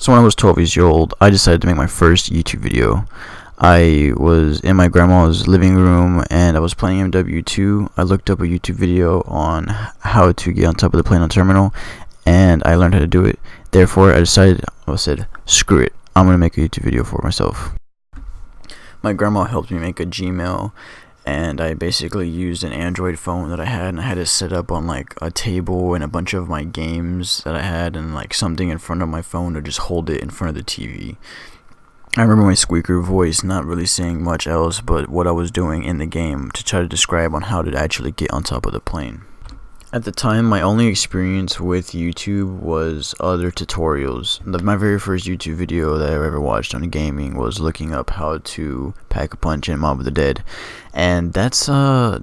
So when I was 12 years old, I decided to make my first YouTube video. I was in my grandma's living room and I was playing MW2. I looked up a YouTube video on how to get on top of the Plano terminal and I learned how to do it. Therefore, I said, screw it, I'm going to make a YouTube video for myself. My grandma helped me make a Gmail, and I basically used an Android phone that I had, and I had it set up on like a table and a bunch of my games that I had and like something in front of my phone to just hold it in front of the TV. I remember my squeaker voice not really saying much else but what I was doing in the game to try to describe on how to actually get on top of the plane. At the time, my only experience with YouTube was other tutorials. My very first YouTube video that I ever watched on gaming was looking up how to pack a punch in Mob of the Dead, and that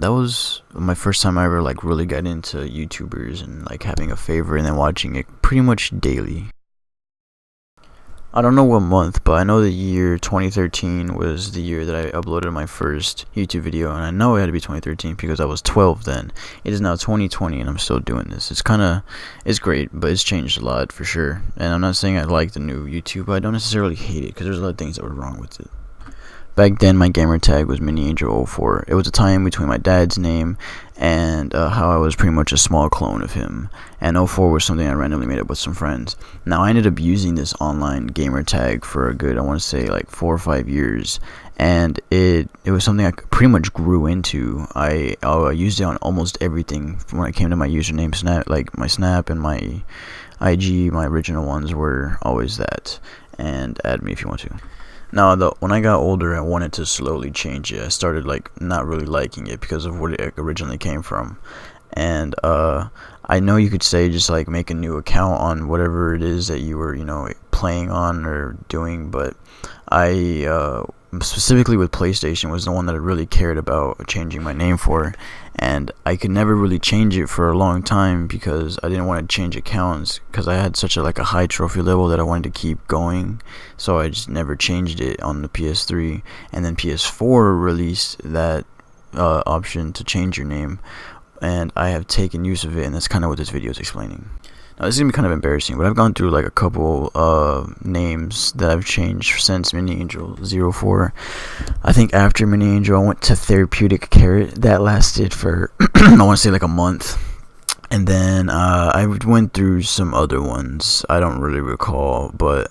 was my first time I ever like really got into YouTubers and like having a favorite and then watching it pretty much daily. I don't know what month, but I know the year 2013 was the year that I uploaded my first YouTube video, and I know it had to be 2013 because I was 12 then. It is now 2020 and I'm still doing this. It's great, but it's changed a lot for sure. And I'm not saying I like the new YouTube, but I don't necessarily hate it because there's a lot of things that were wrong with it. Back then, my gamer tag was MiniAngel04. It was a tie-in between my dad's name and how I was pretty much a small clone of him. And 04 was something I randomly made up with some friends. Now, I ended up using this online gamer tag for a good, I want to say, like 4 or 5 years. And it was something I pretty much grew into. I used it on almost everything when it came to my username. Snap, like my Snap and my IG, my original ones were always that. And add me if you want to. Now, when I got older, I wanted to slowly change it. I started like not really liking it because of where it originally came from, and I know you could say just like make a new account on whatever it is that you were playing on or doing, but I specifically with PlayStation was the one that I really cared about changing my name for, and I could never really change it for a long time because I didn't want to change accounts because I had such a high trophy level that I wanted to keep going, so I just never changed it on the PS3. And then PS4 released that option to change your name, and I have taken use of it, and that's kind of what this video is explaining. Now, this is going to be kind of embarrassing, but I've gone through like a couple names that I've changed since MiniAngel04. I think after MiniAngel, I went to Therapeutic Carrot. That lasted for, I want to say like a month. And then I went through some other ones. I don't really recall, but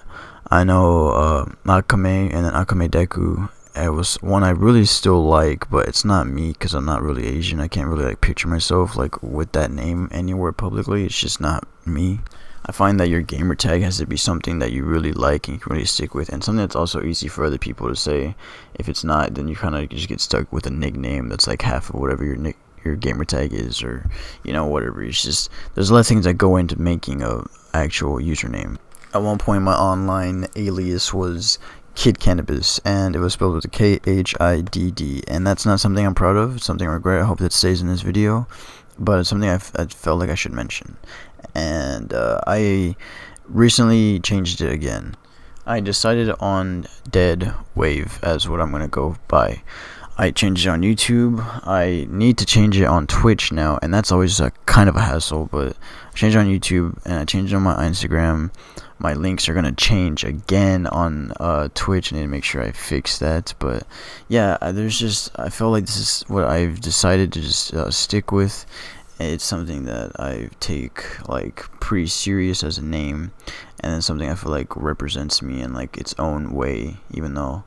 I know Akame and then Akame Deku. It was one I really still like, but it's not me because I'm not really Asian. I can't really like picture myself like with that name anywhere publicly. It's just not me. I find that your gamer tag has to be something that you really like and you can really stick with, and something that's also easy for other people to say. If it's not, then you kind of just get stuck with a nickname that's like half of whatever your gamer tag is, or whatever. It's just there's a lot of things that go into making a actual username. At one point, my online alias was Kid Cannabis, and it was spelled with a KHIDD, and that's not something I'm proud of. It's something I regret. I hope that stays in this video, but it's something I felt like I should mention. And I recently changed it again. I decided on Dead Wave as what I'm gonna go by. I changed it on YouTube. I need to change it on Twitch now, and that's always a kind of a hassle, but I changed it on YouTube and I changed it on my Instagram. My links are gonna change again on Twitch. I need to make sure I fix that, but yeah, I feel like this is what I've decided to just stick with. It's something that I take like pretty serious as a name, and then something I feel like represents me in like its own way, even though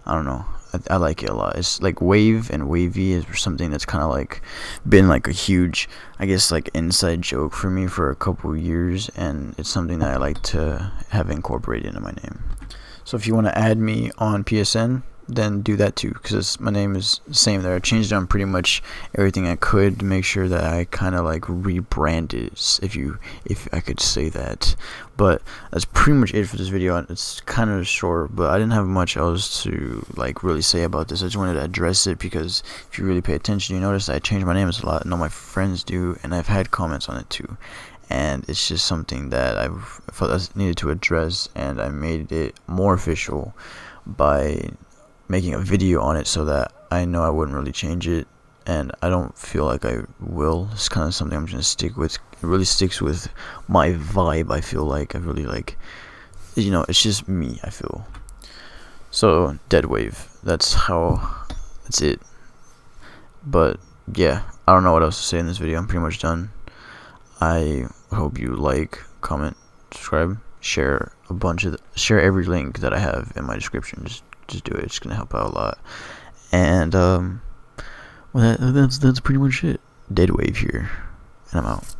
I don't know, I like it a lot. It's like Wave and Wavy is something that's kind of like been like a huge, I guess, like inside joke for me for a couple years, and it's something that I like to have incorporated into my name. So if you want to add me on PSN, then do that too, because my name is the same there. I changed on pretty much everything I could to make sure that I kind of like rebranded, if I could say that. But that's pretty much it for this video. It's kind of short, but I didn't have much else to like really say about this. I just wanted to address it because if you really pay attention, you notice that I changed my names a lot. I know my friends do, and I've had comments on it too. And it's just something that I felt I needed to address, and I made it more official by making a video on it so that I know I wouldn't really change it, and I don't feel like I will. It's kind of something I'm just gonna stick with. It really sticks with my vibe. I feel like I really like you know, it's just me, I feel. So Dead Wave, that's it. But yeah, I don't know what else to say in this video. I'm pretty much done. I hope you like, comment, subscribe, share share every link that I have in my description. Just do it. It's gonna help out a lot. And well, that's pretty much it. Dead Wave here, and I'm out.